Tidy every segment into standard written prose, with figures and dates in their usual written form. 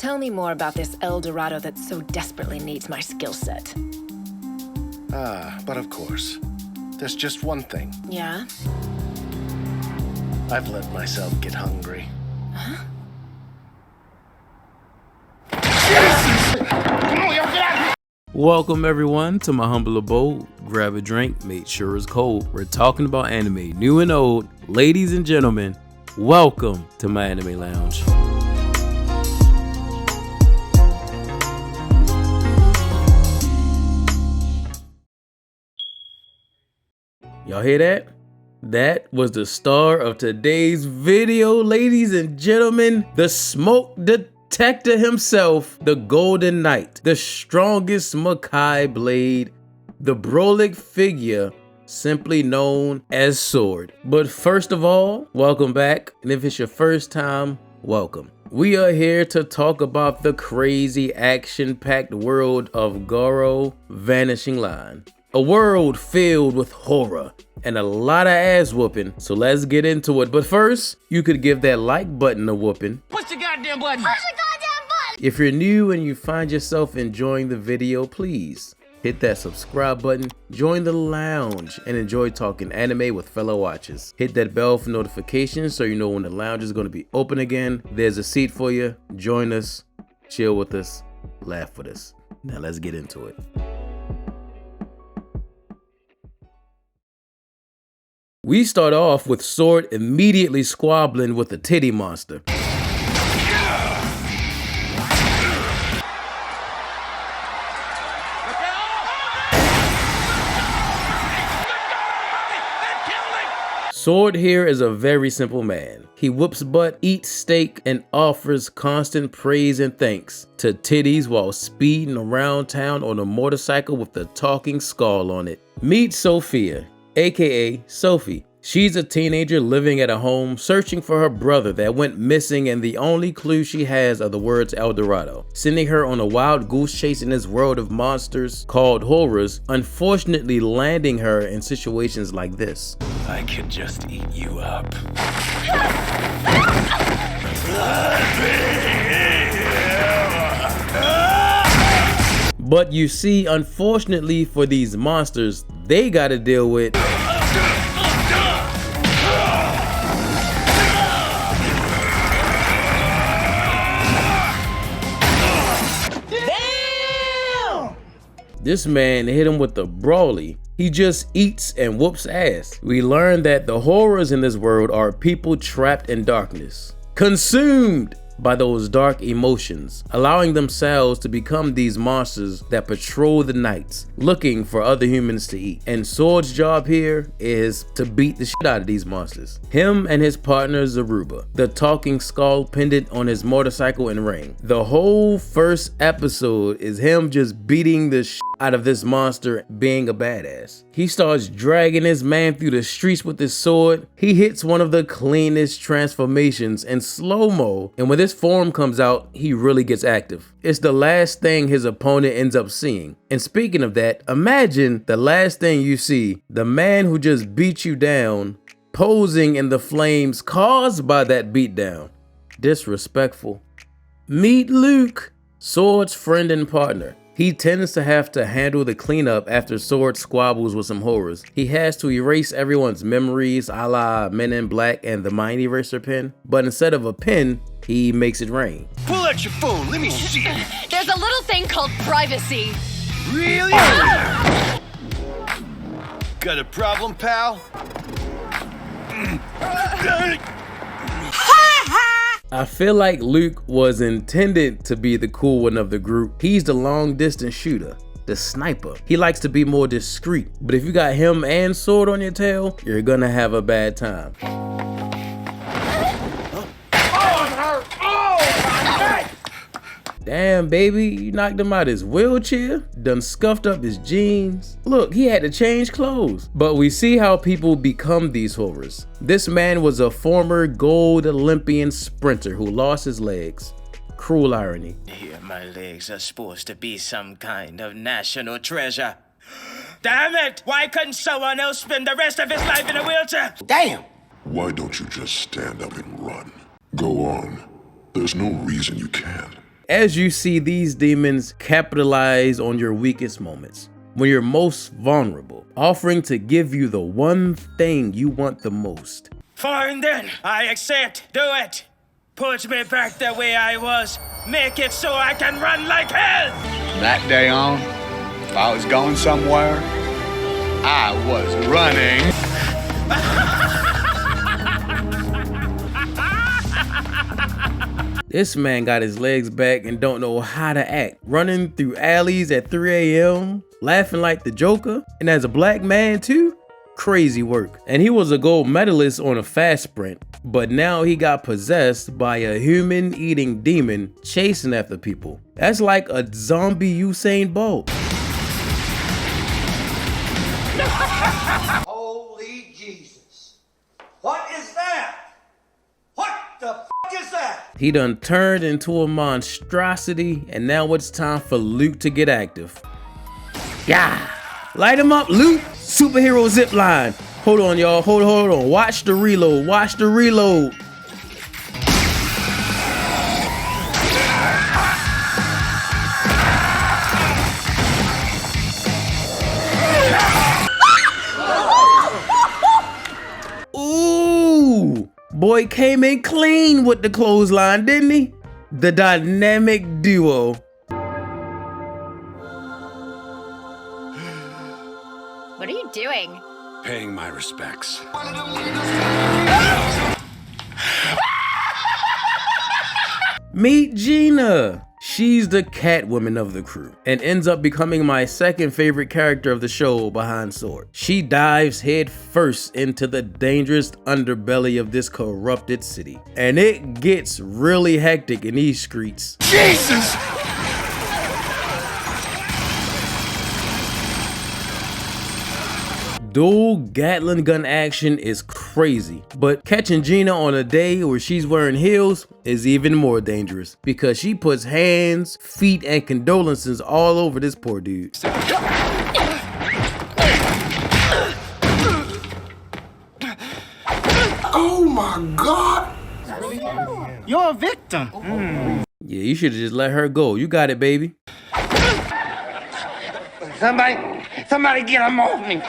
Tell me more about this El Dorado that so desperately needs my skill set. But of course. There's just one thing. Yeah? I've let myself get hungry. Huh? Welcome everyone to my humble abode. Grab a drink, make sure it's cold. We're talking about anime, new and old. Ladies and gentlemen, welcome to my anime lounge. Y'all hear that? That was the star of today's video, ladies and gentlemen, the smoke detector himself, the Golden Knight, the strongest Makai blade, the Brolic figure, simply known as Sword. But first of all, welcome back, and if it's your first time, welcome. We are here to talk about the crazy action-packed world of Garo Vanishing Line. A world filled with horror and a lot of ass whooping, so let's get into it. But first, you could give that like button a whooping. Push the goddamn button! Push the goddamn button! If you're new and you find yourself enjoying the video, please hit that subscribe button, join the lounge, and enjoy talking anime with fellow watchers. Hit that bell for notifications so you know when the lounge is going to be open again. There's a seat for you. Join us, chill with us, laugh with us. Now let's get into it. We start off with Sword immediately squabbling with the titty monster. Sword here is a very simple man. He whoops butt, eats steak, and offers constant praise and thanks to titties while speeding around town on a motorcycle with the talking skull on it. Meet Sophia, aka Sophie. She's a teenager living at a home searching for her brother that went missing, and the only clue she has are the words El Dorado, sending her on a wild goose chase in this world of monsters called horrors, unfortunately landing her in situations like this. I could just eat you up. But you see, unfortunately for these monsters, they gotta deal with this man hit him with the brawly. He just eats and whoops ass. We learn that the horrors in this world are people trapped in darkness, consumed by those dark emotions, allowing themselves to become these monsters that patrol the nights, looking for other humans to eat. And Sword's job here is to beat the shit out of these monsters. Him and his partner Zaruba, the talking skull pendant on his motorcycle and ring. The whole first episode is him just beating the shit out of this monster, being a badass. He starts dragging his man through the streets with his sword. He hits one of the cleanest transformations in slow-mo, and when this form comes out, he really gets active. It's the last thing his opponent ends up seeing. And speaking of that, imagine the last thing you see, the man who just beat you down, posing in the flames caused by that beatdown. Disrespectful. Meet Luke, Sword's friend and partner. He tends to have to handle the cleanup after Sword squabbles with some horrors. He has to erase everyone's memories, a la Men in Black and the Mind Eraser pen, but instead of a pen, he makes it rain. Pull out your phone, let me see it. There's a little thing called privacy. Really? Got a problem, pal? I feel like Luke was intended to be the cool one of the group. He's the long distance shooter, the sniper. He likes to be more discreet, but if you got him and Sword on your tail, you're gonna have a bad time. Damn, baby, you knocked him out his wheelchair, done scuffed up his jeans. Look, he had to change clothes. But we see how people become these horrors. This man was a former gold Olympian sprinter who lost his legs. Cruel irony. Here, my legs are supposed to be some kind of national treasure. Damn it! Why couldn't someone else spend the rest of his life in a wheelchair? Damn! Why don't you just stand up and run? Go on. There's no reason you can't. As you see, these demons capitalize on your weakest moments, when you're most vulnerable, offering to give you the one thing you want the most. Fine then, I accept. Do it. Put me back the way I was. Make it so I can run like hell. That day on, if I was going somewhere, I was running. This man got his legs back and don't know how to act. Running through alleys at 3 a.m., laughing like the Joker, and as a black man too? Crazy work. And he was a gold medalist on a fast sprint, but now he got possessed by a human-eating demon chasing after people. That's like a zombie Usain Bolt. Holy Jesus. What is that? What the f is that? He done turned into a monstrosity, and now it's time for Luke to get active. Yeah! Light him up, Luke! Superhero zip line. Hold on, y'all. Hold on. Watch the reload. Watch the reload. Ooh! Boy came in clean with the clothesline, didn't he? The dynamic duo. What are you doing? Paying my respects. Meet Gina. She's the Catwoman of the crew and ends up becoming my second favorite character of the show behind Sword. She dives head first into the dangerous underbelly of this corrupted city, and it gets really hectic in these streets. Jesus! Dual Gatling gun action is crazy, but catching Gina on a day where she's wearing heels is even more dangerous because she puts hands, feet, and condolences all over this poor dude. Oh my God! You're a victim. Yeah, you should have just let her go. You got it, baby. Somebody get him off me!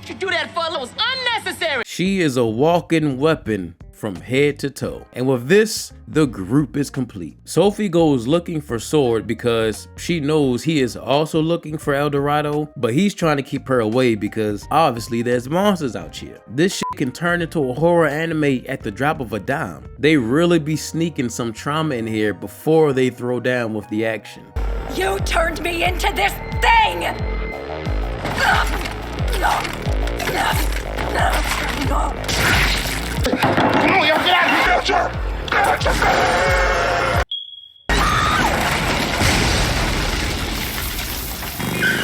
You do that, fella, was unnecessary. She is a walking weapon from head to toe. And with this, the group is complete. Sophie goes looking for Sword because she knows he is also looking for El Dorado, but he's trying to keep her away because obviously there's monsters out here. This shit can turn into a horror anime at the drop of a dime. They really be sneaking some trauma in here before they throw down with the action. You turned me into this thing! Come on, y'all, get out of here!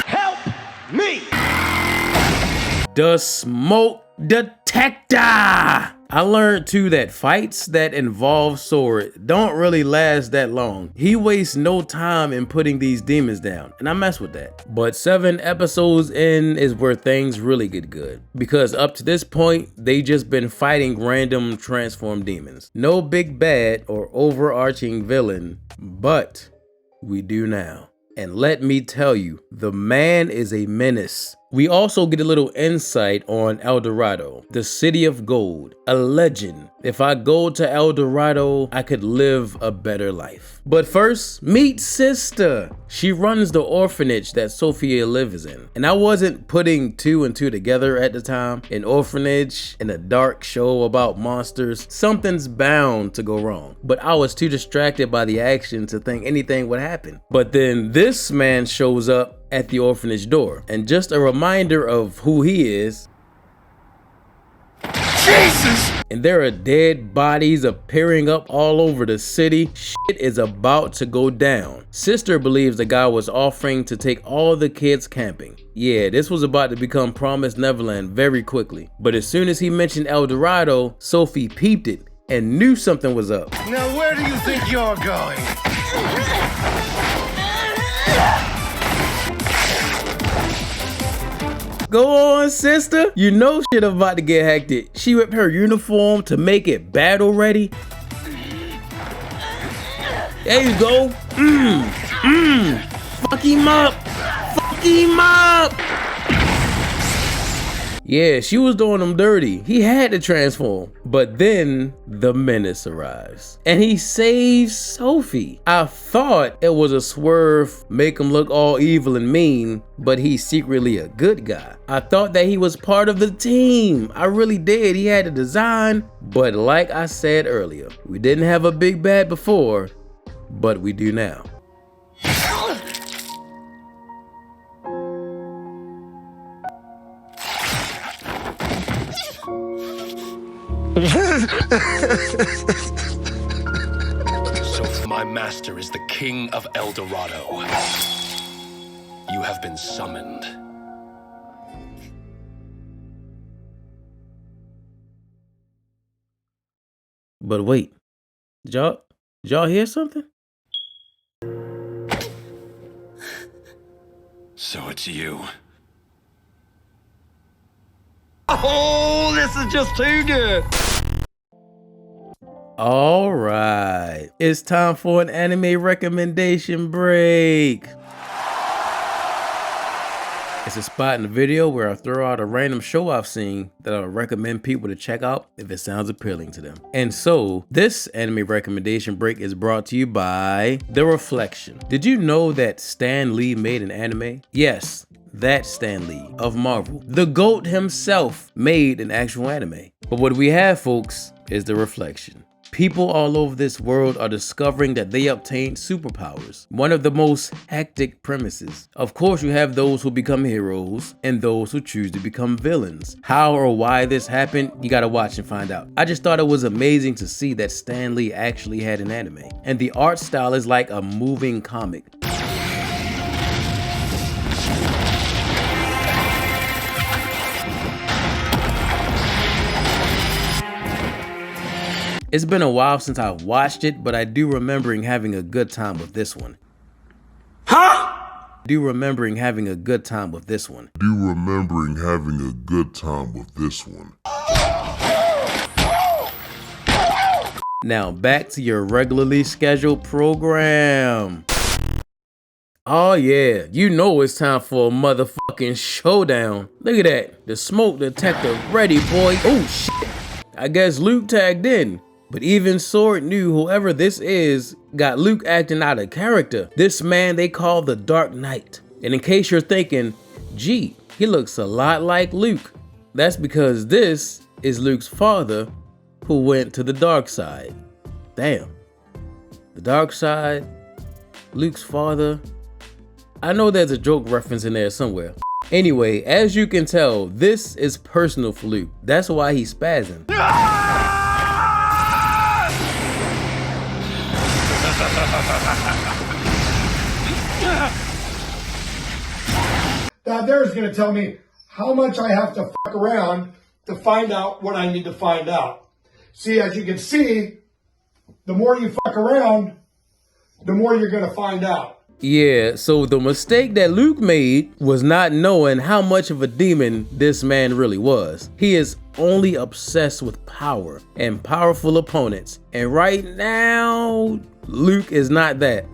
Help me! The smoke detector! I learned too that fights that involve Sword don't really last that long. He wastes no time in putting these demons down, and I mess with that. But 7 episodes in is where things really get good, because up to this point, they just been fighting random transformed demons. No big bad or overarching villain, but we do now. And let me tell you, the man is a menace. We also get a little insight on El Dorado, the city of gold, a legend. If I go to El Dorado, I could live a better life. But first, meet Sister. She runs the orphanage that Sophia lives in. And I wasn't putting 2 and 2 together at the time. An orphanage in a dark show about monsters, something's bound to go wrong. But I was too distracted by the action to think anything would happen. But then this man shows up at the orphanage door, and just a reminder of who he is. Jesus! And there are dead bodies appearing up all over the city. Shit is about to go down. Sister believes the guy was offering to take all the kids camping. Yeah, this was about to become Promised Neverland very quickly. But as soon as he mentioned El Dorado, Sophie peeped it and knew something was up. Now where do you think you're going? Go on, sister. You know shit about to get hectic. She ripped her uniform to make it battle ready. There you go. Fuck him up. Fuck him up. Yeah, she was doing him dirty. He had to transform. But then the menace arrives and he saves Sophie. I thought it was a swerve, make him look all evil and mean, but he's secretly a good guy. I thought that he was part of the team. I really did. He had a design, but like I said earlier, we didn't have a big bad before, but we do now. So my master is the king of El Dorado. You have been summoned. But wait, did y'all hear something? So it's you. Oh, this is just too good. All right, it's time for an anime recommendation break. It's a spot in the video where I throw out a random show I've seen that I recommend people to check out if it sounds appealing to them. And so this anime recommendation break is brought to you by The Reflection. Did you know that Stan Lee made an anime? Yes, that Stan Lee of Marvel. The GOAT himself made an actual anime. But what we have, folks, is The Reflection. People all over this world are discovering that they obtained superpowers. One of the most hectic premises. Of course, you have those who become heroes and those who choose to become villains. How or why this happened, you gotta watch and find out. I just thought it was amazing to see that Stan Lee actually had an anime. And the art style is like a moving comic. It's been a while since I've watched it, but I do remembering having a good time with this one. Remembering having a good time with this one. Now back to your regularly scheduled program. Oh yeah, you know it's time for a motherfucking showdown. Look at that, the smoke detector ready, boy. Oh shit, I guess Luke tagged in. But even Sword knew whoever this is got Luke acting out of character. This man they call the Dark Knight. And in case you're thinking, gee, he looks a lot like Luke. That's because this is Luke's father who went to the dark side. Damn. The dark side, Luke's father. I know there's a joke reference in there somewhere. Anyway, as you can tell, this is personal for Luke. That's why he's spazzing. Now there's gonna tell me how much I have to fuck around to find out what I need to find out. See, as you can see, the more you fuck around, the more you're gonna find out. Yeah, so the mistake that Luke made was not knowing how much of a demon this man really was. He is only obsessed with power and powerful opponents. And right now, Luke is not that.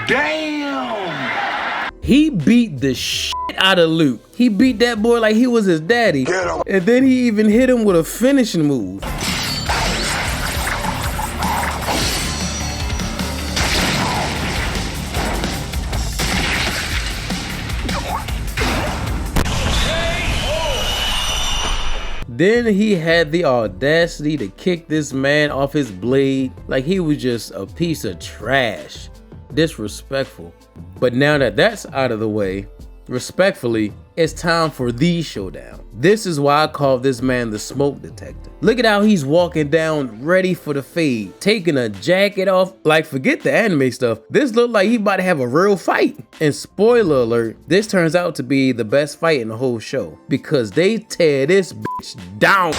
Damn! He beat the shit out of Luke. He beat that boy like he was his daddy. And then he even hit him with a finishing move. Then he had the audacity to kick this man off his blade like he was just a piece of trash. Disrespectful. But now that that's out of the way, respectfully, it's time for the showdown. This is why I call this man the smoke detector. Look at how he's walking down ready for the fade, taking a jacket off. Like, forget the anime stuff. This looked like he about to have a real fight. And spoiler alert, this turns out to be the best fight in the whole show because they tear this bitch down.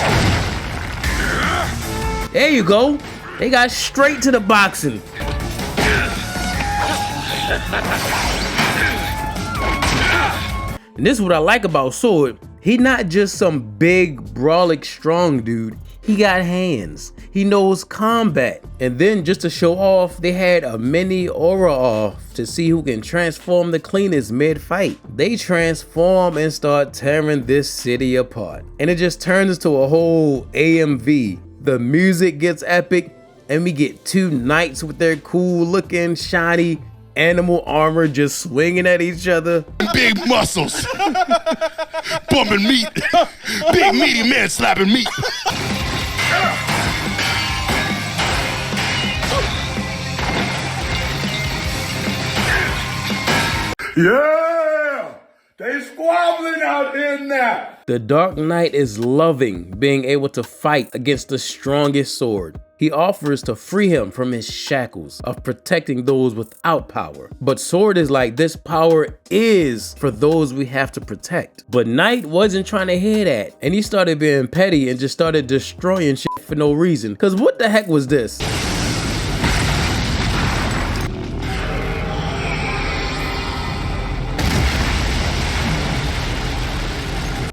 There you go. They got straight to the boxing. And this is what I like about Sword. He not just some big, brawlic, strong dude. He got hands. He knows combat. And then just to show off, they had a mini aura off to see who can transform the cleanest mid-fight. They transform and start tearing this city apart. And it just turns into a whole AMV. The music gets epic, and we get two knights with their cool looking, shiny animal armor just swinging at each other. Big muscles. Bumping meat. Big meaty man slapping meat. Yeah! They squabbling out in there! The Dark Knight is loving being able to fight against the strongest sword. He offers to free him from his shackles of protecting those without power. But Sword is like, this power is for those we have to protect. But Knight wasn't trying to hear that. And he started being petty and just started destroying shit for no reason. Cause what the heck was this?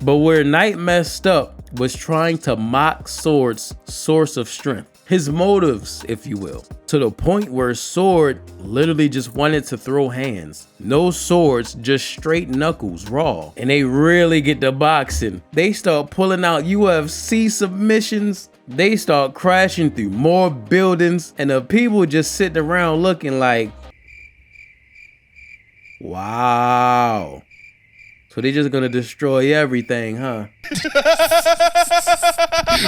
But where Knight messed up was trying to mock Sword's source of strength. His motives, if you will, to the point where Sword literally just wanted to throw hands. No swords, just straight knuckles, raw. And they really get to boxing. They start pulling out UFC submissions. They start crashing through more buildings, and the people just sitting around looking like, wow. So they just gonna destroy everything, huh?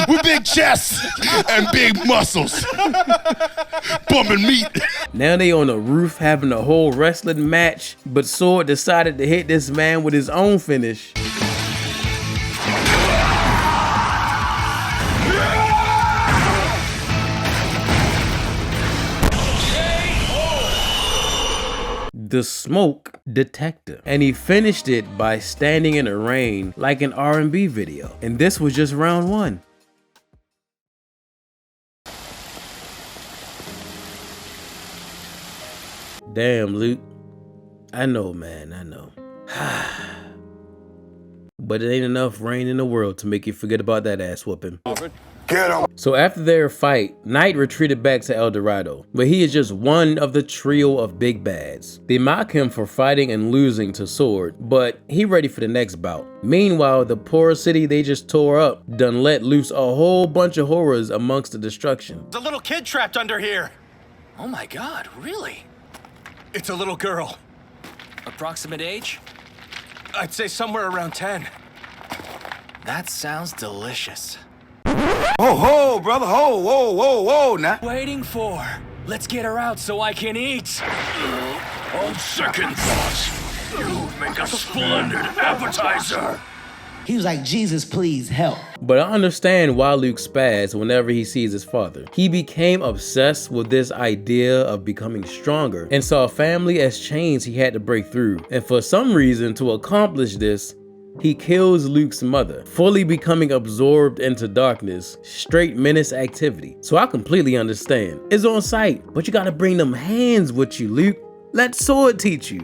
With big chests and big muscles. Bumping meat. Now they on the roof having a whole wrestling match, but Sword decided to hit this man with his own finish. The smoke detector, and he finished it by standing in the rain like an R&B video. And this was just round one. Damn, Luke. I know, man, I know. But it ain't enough rain in the world to make you forget about that ass whooping. Get him. So after their fight, Knight retreated back to El Dorado, but he is just one of the trio of big bads. They mock him for fighting and losing to Sword, but he ready for the next bout. Meanwhile, the poor city they just tore up done let loose a whole bunch of horrors amongst the destruction. There's a little kid trapped under here. Oh my God, really? It's a little girl. Approximate age? I'd say somewhere around 10. That sounds delicious. Ho, ho, brother. Ho, whoa, whoa, whoa, now. Waiting for. Let's get her out so I can eat. On second thought, you make a splendid appetizer. He was like, Jesus, please help. But I understand why Luke spazzed whenever he sees his father. He became obsessed with this idea of becoming stronger and saw family as chains he had to break through. And for some reason, to accomplish this, he kills Luke's mother, fully becoming absorbed into darkness, straight menace activity. So I completely understand. It's on sight, but you gotta bring them hands with you, Luke. Let Sword teach you.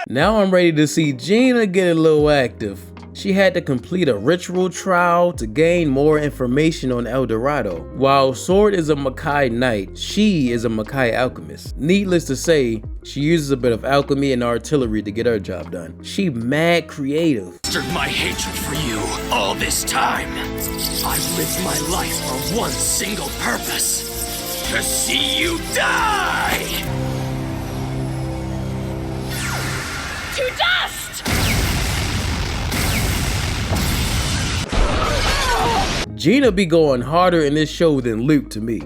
Now I'm ready to see Gina get a little active. She had to complete a ritual trial to gain more information on El Dorado. While Sword is a Makai knight, she is a Makai alchemist. Needless to say, she uses a bit of alchemy and artillery to get her job done. She mad creative. My hatred for you all this time. I've lived my life for one single purpose. To see you die! To dust! Gina be going harder in this show than Luke to me.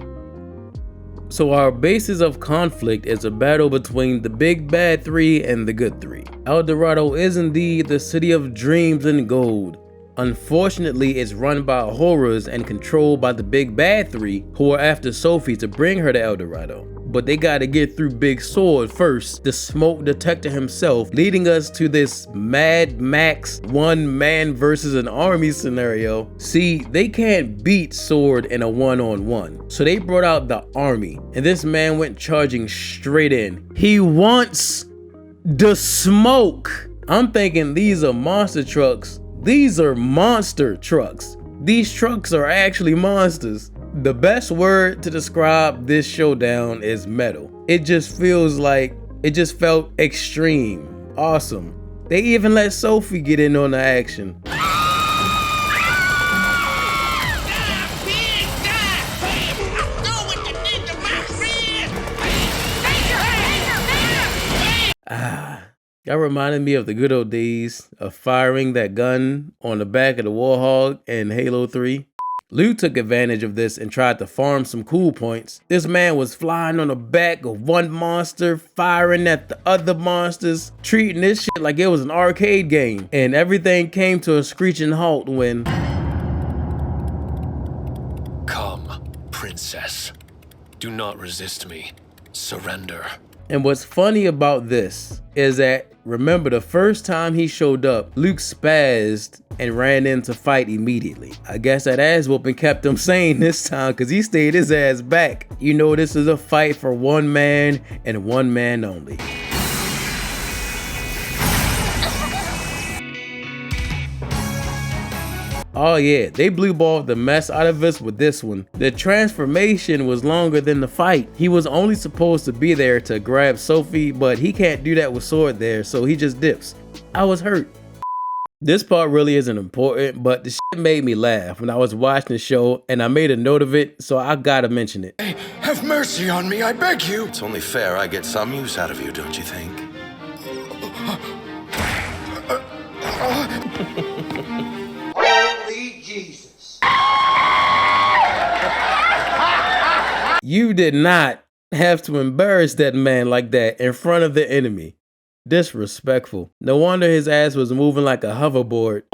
So our basis of conflict is a battle between the big bad three and the good three. El Dorado is indeed the city of dreams and gold. Unfortunately, it's run by horrors and controlled by the big bad three who are after Sophie to bring her to El Dorado. but they gotta get through Big Sword first, the smoke detector himself, leading us to this Mad Max one man versus an army scenario. See, they can't beat Sword in a one-on-one, so they brought out the army, and this man went charging straight in. He wants the smoke. I'm thinking these are monster trucks. These are monster trucks. These trucks are actually monsters. The best word to describe this showdown is metal. It just feels like, it just felt extreme, awesome. They even let Sophie get in on the action. That reminded me of the good old days of firing that gun on the back of the Warhog in Halo 3. Luke took advantage of this and tried to farm some cool points. This man was flying on the back of one monster, firing at the other monsters, treating this shit like it was an arcade game. And everything came to a screeching halt when... Come, princess. Do not resist me. Surrender. And what's funny about this is that, remember the first time he showed up, Luke spazzed and ran in to fight immediately. I guess that ass whooping kept him sane this time because he stayed his ass back. You know, this is a fight for one man and one man only. Oh yeah, they blue balled the mess out of us with this one. The transformation was longer than the fight. He was only supposed to be there to grab Sophie, but he can't do that with Sword there, so he just dips. I was hurt. This part really isn't important, but the shit made me laugh when I was watching the show, and I made a note of it, so I gotta mention it. Hey, have mercy on me, I beg you. It's only fair I get some use out of you, don't you think? Holy Jesus. You did not have to embarrass that man like that in front of the enemy. Disrespectful. No wonder his ass was moving like a hoverboard.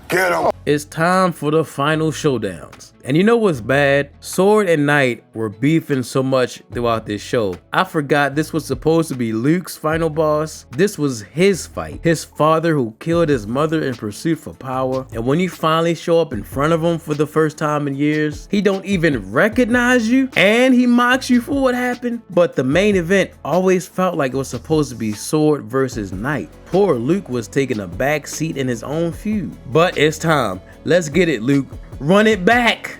Get him. It's time for the final showdowns. And you know what's bad? Sword and Knight were beefing so much throughout this show. I forgot this was supposed to be Luke's final boss. This was his fight. His father who killed his mother in pursuit for power. And when you finally show up in front of him for the first time in years, he don't even recognize you and he mocks you for what happened. But the main event always felt like it was supposed to be Sword versus Knight. Poor Luke was taking a back seat in his own feud. But it's time. Let's get it, Luke. Run it back.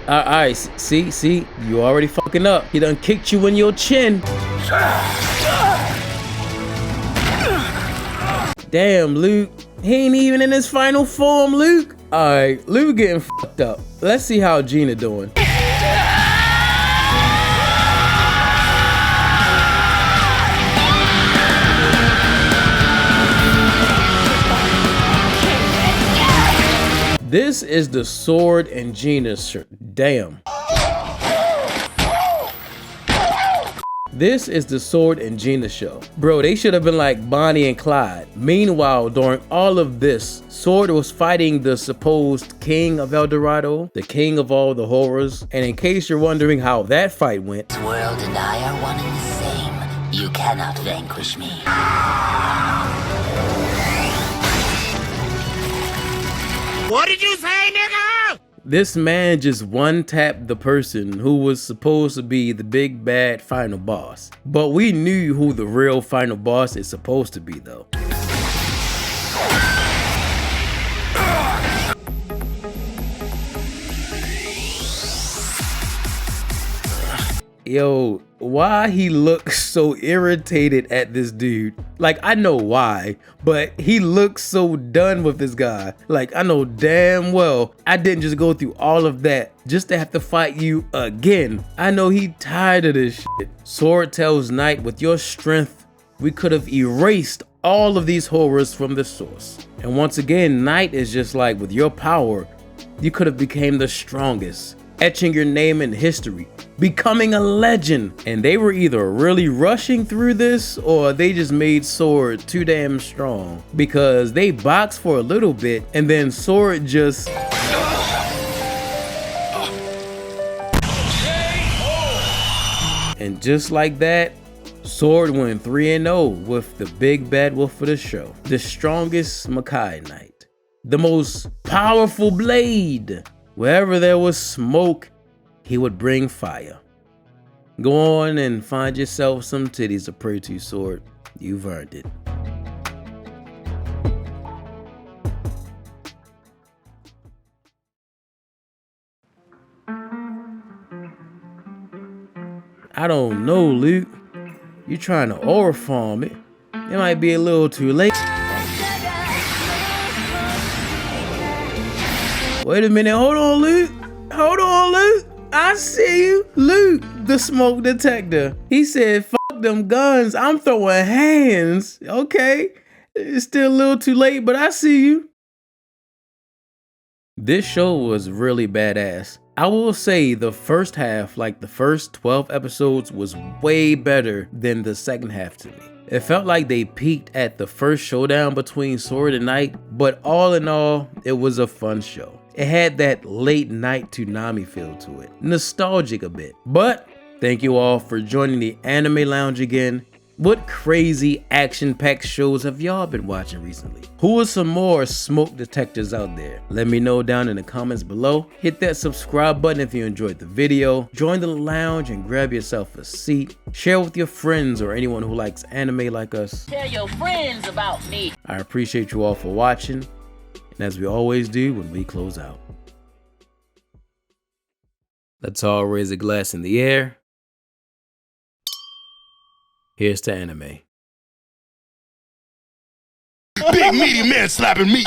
Alright, see, you already fucking up. He done kicked you in your chin. Damn, Luke. He ain't even in his final form, Luke. Alright, Luke getting fucked up. Let's see how Gina doing. This is the Sword and Gina shirt. Damn. This is the Sword and Gina show. Bro, they should have been like Bonnie and Clyde. Meanwhile, during all of this, Sword was fighting the supposed king of El Dorado, the king of all the horrors. And in case you're wondering how that fight went, This world and I are one and the same. You cannot vanquish me. What did you say, nigga? this man just one-tapped the person who was supposed to be the big bad final boss. But we knew who the real final boss is supposed to be though. Yo, why he looks so irritated at this dude? Like, I know why, but he looks so done with this guy. Like, I know damn well I didn't just go through all of that just to have to fight you again. I know he tired of this shit. Sword tells Knight, with your strength, we could have erased all of these horrors from the source. And once again, Knight is just like, with your power, you could have became the strongest, etching your name in history, becoming a legend. And they were either really rushing through this or they just made Sword too damn strong, because they boxed for a little bit and then Sword just And just like that, Sword went 3-0 with the big bad wolf of the show. The strongest Makai Knight. The most powerful blade. Wherever there was smoke, he would bring fire. Go on and find yourself some titties to pray to, Sword. You've earned it. I don't know, Luke. You're trying to overfarm it. It might be a little too late. Wait a minute, hold on, Luke. Hold on, Luke. I see you. Luke, the smoke detector. He said, fuck them guns. I'm throwing hands. Okay. It's still a little too late, but I see you. This show was really badass. I will say the first half, like the first 12 episodes, was way better than the second half to me. It felt like they peaked at the first showdown between Sword and Knight, but all in all, it was a fun show. It had that late night Toonami feel to it, nostalgic a bit. But thank you all for joining the Anime Lounge again. What crazy action-packed shows have y'all been watching recently? Who are some more smoke detectors out there? Let me know down in the comments below. Hit that subscribe button if you enjoyed the video. Join the lounge and grab yourself a seat. Share with your friends or anyone who likes anime like us. Tell your friends about me. I appreciate you all for watching. And as we always do when we close out, let's all raise a glass in the air. Here's to anime. Big meaty man slapping meat.